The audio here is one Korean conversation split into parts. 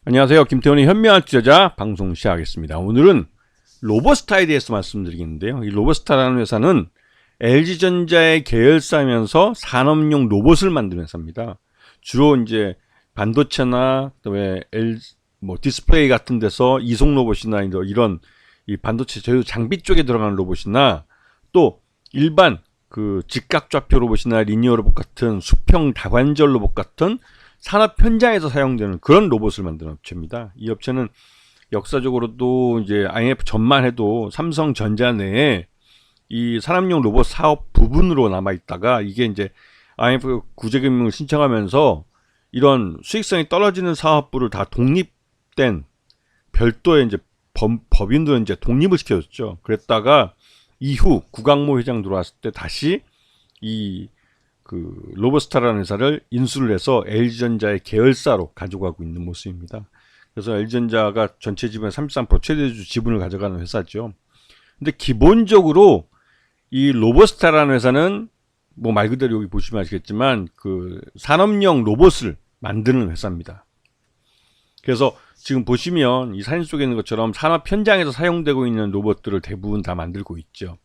안녕하세요. 김태훈의 현명한 투자자 방송 시작하겠습니다. 오늘은 로버스타에 대해서 말씀드리겠는데요. 이 로버스타라는 회사는 LG전자의 계열사면서 산업용 로봇을 만드는 회사입니다. 주로 이제 반도체나 그다음에 디스플레이 같은 데서 이송 로봇이나 이런 이 반도체 제조 장비 쪽에 들어가는 로봇이나 또 일반 그 직각좌표 로봇이나 리니어 로봇 같은 수평 다관절 로봇 같은 산업 현장에서 사용되는 그런 로봇을 만드는 업체입니다. 이 업체는 역사적으로도 이제 IMF 전만 해도 삼성전자 내에 이 산업용 로봇 사업 부분으로 남아 있다가 이게 이제 IMF 구제금융을 신청하면서 이런 수익성이 떨어지는 사업부를 다 독립된 별도의 이제 법인들은 이제 독립을 시켜줬죠. 그랬다가 이후 구강모 회장 들어왔을 때 다시 이 로버스타라는 회사를 인수를 해서 LG전자의 계열사로 가져가고 있는 모습입니다. 그래서 LG전자가 전체 지분의 33% 최대주 지분을 가져가는 회사죠. 근데 기본적으로 이 로버스타라는 회사는 뭐 말 그대로 여기 보시면 아시겠지만 그 산업용 로봇을 만드는 회사입니다. 그래서 지금 보시면 이 사진 속에 있는 것처럼 산업 현장에서 사용되고 있는 로봇들을 대부분 다 만들고 있죠.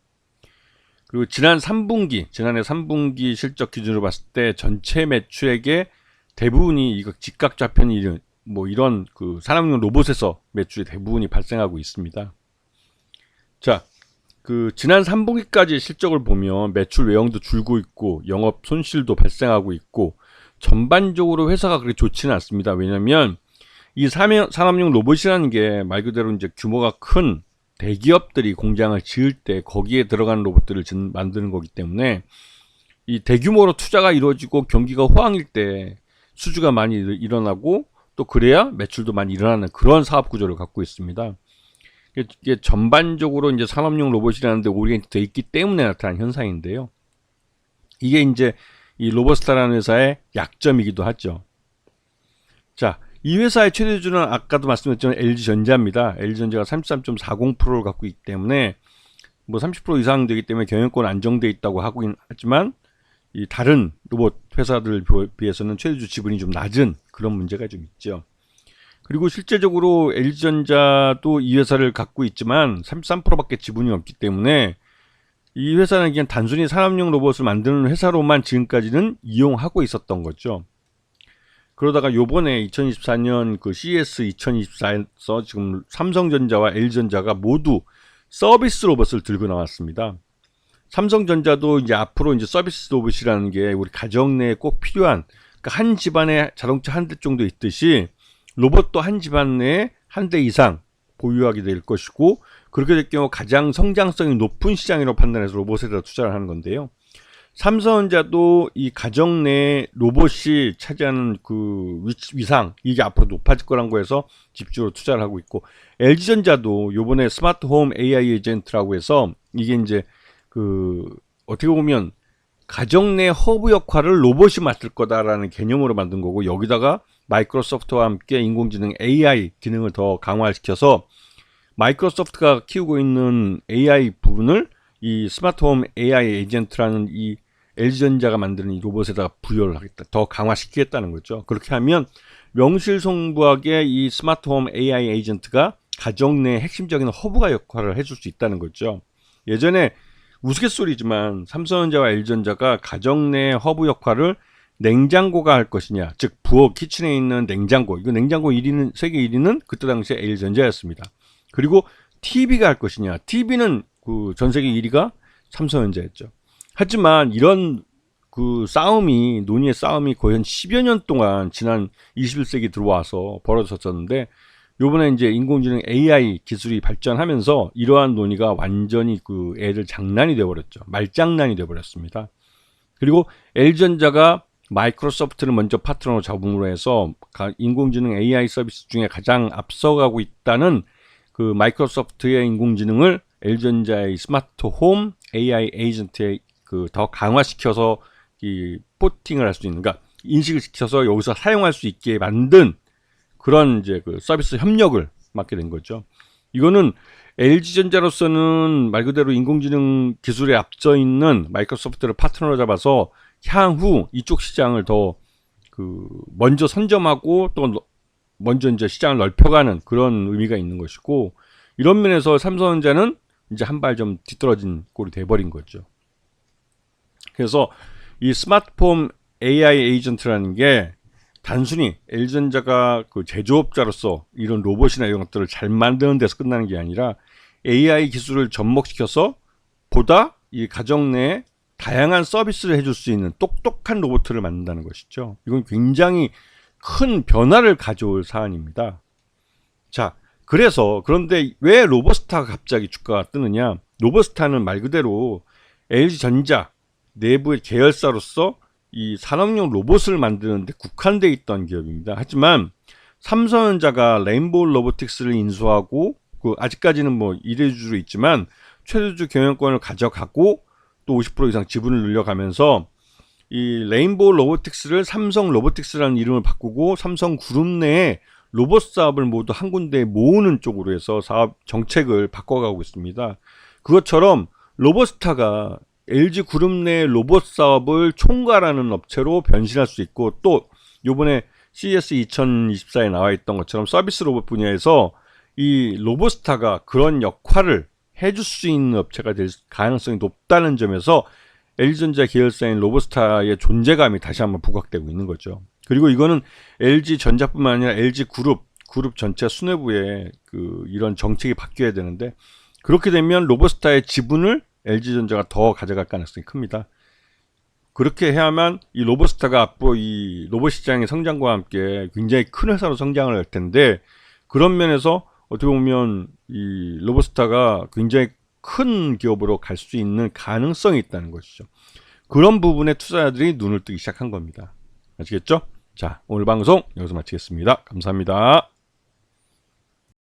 그리고 지난해 3분기 실적 기준으로 봤을 때 전체 매출액의 대부분이 이거 직각좌표니 이런 그 산업용 로봇에서 매출의 대부분이 발생하고 있습니다. 자, 그 지난 3분기까지 실적을 보면 매출 외형도 줄고 있고 영업 손실도 발생하고 있고 전반적으로 회사가 그렇게 좋지는 않습니다. 왜냐하면 이 산업용 로봇이라는 게 말 그대로 이제 규모가 큰 대기업들이 공장을 지을 때 거기에 들어가는 로봇들을 만드는 거기 때문에 이 대규모로 투자가 이루어지고 경기가 호황일 때 수주가 많이 일어나고 또 그래야 매출도 많이 일어나는 그런 사업 구조를 갖고 있습니다. 이게 전반적으로 이제 산업용 로봇이라는 데 오리엔트되어 있기 때문에 나타난 현상인데요. 이게 이제 이 로버스타라는 회사의 약점이기도 하죠. 자, 이 회사의 최대주주는 아까도 말씀드렸지만 LG전자입니다. LG전자가 33.40%를 갖고 있기 때문에 뭐 30% 이상 되기 때문에 경영권 안정돼 있다고 하긴 하지만 이 다른 로봇 회사들 비해서는 최대주 지분이 좀 낮은 그런 문제가 좀 있죠. 그리고 실제적으로 LG전자도 이 회사를 갖고 있지만 33%밖에 지분이 없기 때문에 이 회사는 그냥 단순히 산업용 로봇을 만드는 회사로만 지금까지는 이용하고 있었던 거죠. 그러다가 요번에 2024년 그 CES 2024에서 지금 삼성전자와 LG전자가 모두 서비스 로봇을 들고 나왔습니다. 삼성전자도 이제 앞으로 이제 서비스 로봇이라는 게 우리 가정 내에 꼭 필요한, 그러니까 한 집안에 자동차 한 대 정도 있듯이 로봇도 한 집안 내에 한 대 이상 보유하게 될 것이고, 그렇게 될 경우 가장 성장성이 높은 시장으로 판단해서 로봇에다 투자를 하는 건데요. 삼성전자도 이 가정 내 로봇이 차지하는 그 위상, 이게 앞으로 높아질 거란 거에서 집중으로 투자를 하고 있고, LG전자도 요번에 스마트홈 AI 에이전트라고 해서 이게 이제 그 어떻게 보면 가정 내 허브 역할을 로봇이 맡을 거다라는 개념으로 만든 거고, 여기다가 마이크로소프트와 함께 인공지능 AI 기능을 더 강화시켜서 마이크로소프트가 키우고 있는 AI 부분을 이 스마트홈 AI 에이전트라는 이 LG전자가 만드는 이 로봇에다가 부여를 하겠다, 더 강화시키겠다는 거죠. 그렇게 하면 명실상부하게 이 스마트홈 AI 에이전트가 가정 내 핵심적인 허브가 역할을 해줄 수 있다는 거죠. 예전에 우스갯소리지만 삼성전자와 LG전자가 가정 내 허브 역할을 냉장고가 할 것이냐, 즉 부엌 키친에 있는 냉장고, 이거 냉장고 1위는 세계 1위는 그때 당시에 LG전자였습니다. 그리고 TV가 할 것이냐, TV는 그 전 세계 1위가 삼성전자였죠. 하지만 이런 그 논의의 싸움이 거의 한 10여 년 동안 지난 21세기 들어와서 벌어졌었는데, 요번에 이제 인공지능 AI 기술이 발전하면서 이러한 논의가 완전히 그 애들 장난이 되어버렸죠. 말장난이 되어버렸습니다. 그리고 LG전자가 마이크로소프트를 먼저 파트너로 잡음으로 해서 인공지능 AI 서비스 중에 가장 앞서가고 있다는 그 마이크로소프트의 인공지능을 LG전자의 스마트 홈 AI 에이전트에 그 더 강화시켜서 이 포팅을 할 수 있는, 그러니까 인식을 시켜서 여기서 사용할 수 있게 만든 그런 이제 그 서비스 협력을 맡게 된 거죠. 이거는 LG전자로서는 말 그대로 인공지능 기술에 앞서 있는 마이크로소프트를 파트너로 잡아서 향후 이쪽 시장을 더 그 먼저 선점하고 또 먼저 이제 시장을 넓혀가는 그런 의미가 있는 것이고, 이런 면에서 삼성전자는 이제 한 발 좀 뒤떨어진 꼴이 돼버린 거죠. 그래서 이 스마트폰 AI 에이전트라는 게 단순히 LG전자가 그 제조업자로서 이런 로봇이나 이런 것들을 잘 만드는 데서 끝나는 게 아니라 AI 기술을 접목시켜서 보다 이 가정 내에 다양한 서비스를 해줄 수 있는 똑똑한 로봇을 만든다는 것이죠. 이건 굉장히 큰 변화를 가져올 사안입니다. 자, 그런데 왜 로보스타가 갑자기 주가가 뜨느냐? 로보스타는 말 그대로 LG전자 내부의 계열사로서 이 산업용 로봇을 만드는데 국한되어 있던 기업입니다. 하지만 삼성전자가 레인보우 로보틱스를 인수하고 아직까지는 뭐 1위주로 있지만 최대주 경영권을 가져가고 또 50% 이상 지분을 늘려가면서 이 레인보우 로보틱스를 삼성 로보틱스라는 이름을 바꾸고 삼성 그룹 내에 로봇 사업을 모두 한 군데에 모으는 쪽으로 해서 사업 정책을 바꿔가고 있습니다. 그것처럼 로보스타가 LG 그룹 내 로봇 사업을 총괄하는 업체로 변신할 수 있고, 또 요번에 CES 2024에 나와 있던 것처럼 서비스 로봇 분야에서 이 로보스타가 그런 역할을 해줄 수 있는 업체가 될 가능성이 높다는 점에서 LG전자 계열사인 로보스타의 존재감이 다시 한번 부각되고 있는 거죠. 그리고 이거는 LG전자뿐만 아니라 LG 그룹 전체 수뇌부에 이런 정책이 바뀌어야 되는데, 그렇게 되면 로보스타의 지분을 LG전자가 더 가져갈 가능성이 큽니다. 그렇게 해야만 이 로보스타가 앞으로 이 로봇 시장의 성장과 함께 굉장히 큰 회사로 성장을 할 텐데, 그런 면에서 어떻게 보면 이 로보스타가 굉장히 큰 기업으로 갈 수 있는 가능성이 있다는 것이죠. 그런 부분에 투자자들이 눈을 뜨기 시작한 겁니다. 아시겠죠? 자, 오늘 방송 여기서 마치겠습니다. 감사합니다.